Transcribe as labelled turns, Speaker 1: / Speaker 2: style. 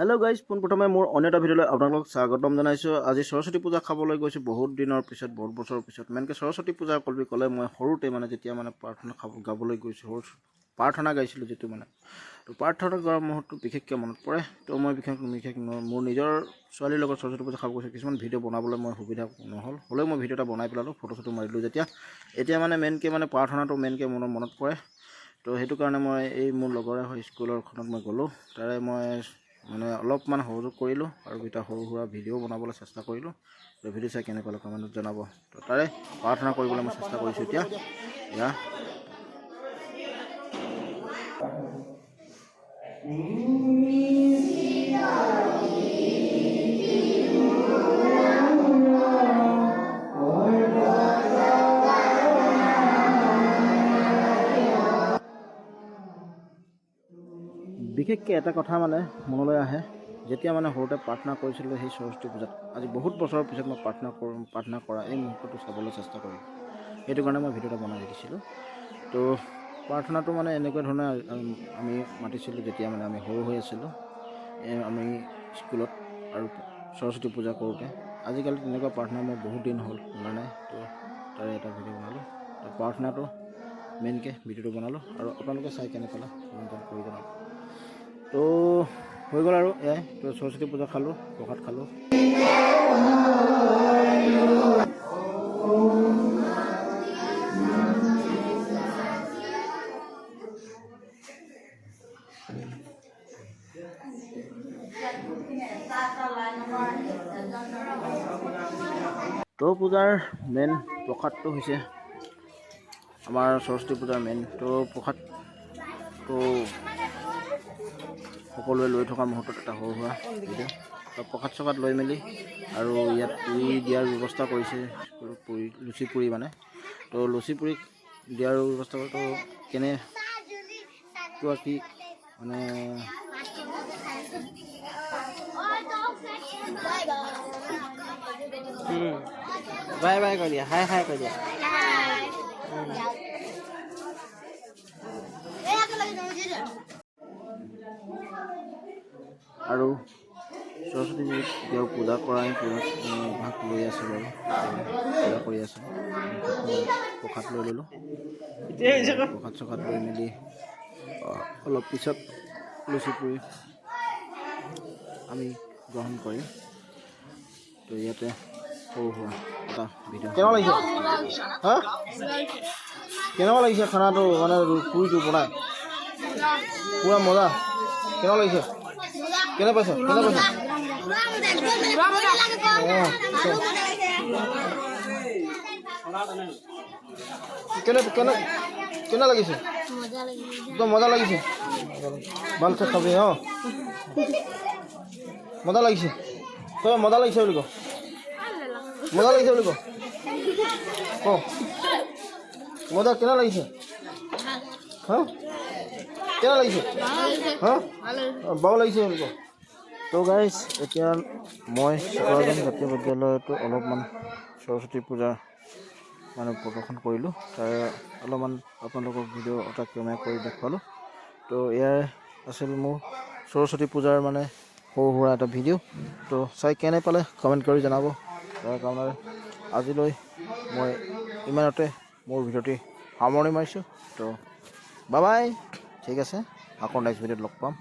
Speaker 1: Hello guys पोनप्रथमे मोर अन्य এটা ভিডিঅ'লৈ আপোনালোকক স্বাগতম জনাইছোঁ। আজি সৰস্বতী পূজা খাবলৈ গৈছোঁ বহুত দিনৰ পিছত, বহুত বছৰৰ পিছত। মেনকে সৰস্বতী পূজা ক'লে মই সৰুতে মানে যেতিয়া মানে প্ৰাৰ্থনা গাবলৈ গৈছোঁ, প্ৰাৰ্থনা গাইছিলোঁ যিটো মানে, তো প্ৰাৰ্থনা কৰাৰ মুহূৰ্তটো বিশেষকৈ মনত পৰে। তো মই বিশেষ মোৰ নিজৰ ছোৱালীৰ লগত সৰস্বতী পূজা খাব গৈছোঁ। কিছুমান ভিডিঅ' বনাবলৈ মই সুবিধা হ'লেও মই ভিডিঅ' এটা বনাই পেলালোঁ, ফটো চটো মাৰিলোঁ। এতিয়া মানে মেইনকৈ মানে প্ৰাৰ্থনাটো মেইনকৈ মনত পৰে। তো সেইটো কাৰণে মই এই মোৰ লগৰে স্কুলৰখনত মই গ'লোঁ, তাৰে মই মানে অলপমান সহযোগ কৰিলোঁ আৰু এটা সৰু সুৰা ভিডিঅ' বনাবলৈ চেষ্টা কৰিলোঁ। তো ভিডিঅ' চাই কেনেকুৱা লাগে কমেণ্টত জনাব। তো তাৰে প্ৰাৰ্থনা কৰিবলৈ মই চেষ্টা কৰিছোঁ এতিয়া। বিশেষকৈ এটা কথা মানে মনলৈ আহে, যেতিয়া মানে সৰুতে প্ৰাৰ্থনা কৰিছিলোঁ সেই সৰস্বতী পূজাত, আজি বহুত বছৰৰ পিছত মই প্ৰাৰ্থনা কৰা এই মুহূৰ্তটো চাবলৈ চেষ্টা কৰিলোঁ। সেইটো কাৰণে মই ভিডিঅ' এটা বনাই দিছিলোঁ। তো প্ৰাৰ্থনাটো মানে এনেকুৱা ধৰণে আমি মাতিছিলোঁ যেতিয়া মানে আমি সৰু হৈ আছিলোঁ, আমি স্কুলত আৰু সৰস্বতী পূজা কৰোঁতে। আজিকালি তেনেকুৱা প্ৰাৰ্থনা মই বহুত দিন হ'ল শুনা নাই। তো তাৰে এটা ভিডিঅ' বনালোঁ। তো প্ৰাৰ্থনাটো মেইনকৈ ভিডিঅ'টো বনালোঁ আৰু আপোনালোকে চাই কেনে পালে কমেণ্ট কৰি জনাব। তো হৈ গ'ল আৰু এয়াই। তো সৰস্বতী পূজা খালোঁ, প্ৰসাদ খালোঁ। তো পূজাৰ মেইন প্ৰসাদটো হৈছে আমাৰ সৰস্বতী পূজাৰ মেইন। তো প্ৰসাদটো সকলোৱে লৈ থকা মুহূৰ্তত এটা সৰু সুৰা ভিডিঅ'। তো প্ৰসাদ চসাদ লৈ মেলি আৰু ইয়াত পুৰি দিয়াৰ ব্যৱস্থা কৰিছে, লুচি পুৰি মানে। তো লুচি পুৰি দিয়াৰ ব্যৱস্থা কৰি, তো কেনেকুৱা কি মানে
Speaker 2: বাই বাই কৈ দিয়া, হাই হাই কৈ দিয়া।
Speaker 1: আৰু সৰস্বতী দেৱক পূজা কৰাই ভাগ লৈ আছোঁ বাৰু, পূজা কৰি আছোঁ। প্ৰসাদ লৈ ল'লোঁ। প্ৰসাদ চসাদ লৈ মেলি অলপ পিছত লুচি পুৰি আমি গ্ৰহণ কৰিম। তো ইয়াতে সৰু সুৰা এটা ভিডিঅ'। কেনেকুৱা লাগিছে? হা, কেনেকুৱা লাগিছে খানাটো, মানে পুৰিটো বনাই পুৰা মজা? কেনেকুৱা লাগিছে? কেনে পাইছে? কেনে লাগিছে? একদম মজা লাগিছে। ভালছে খাবি। মজা লাগিছে। তই মজা লাগিছে বুলি ক, মজা লাগিছে বুলি ক। মজা কেনে লাগিছে? হা, কেনে লাগিছে? হা, বাও লাগিছে বুলি ক। তো গাইজ, এতিয়া মই চিকৰাজান জাতীয় বিদ্যালয়তো অলপমান সৰস্বতী পূজা মানে প্ৰদৰ্শন কৰিলোঁ। তাৰে অলপমান আপোনালোকক ভিডিঅ' এটা কেমেৰা কৰি দেখুৱালোঁ। তো এয়াই আছিল মোৰ সৰস্বতী পূজাৰ মানে সৰু সুৰা এটা ভিডিঅ'। তো চাই কেনে পালে কমেণ্ট কৰি জনাব। তাৰ কাৰণে আজিলৈ মই ইমানতে মোৰ ভিডিঅ'টি সামৰণি মাৰিছোঁ। তো বাই বাই, ঠিক আছে, আকৌ নেক্সট ভিডিঅ'ত লগ পাম।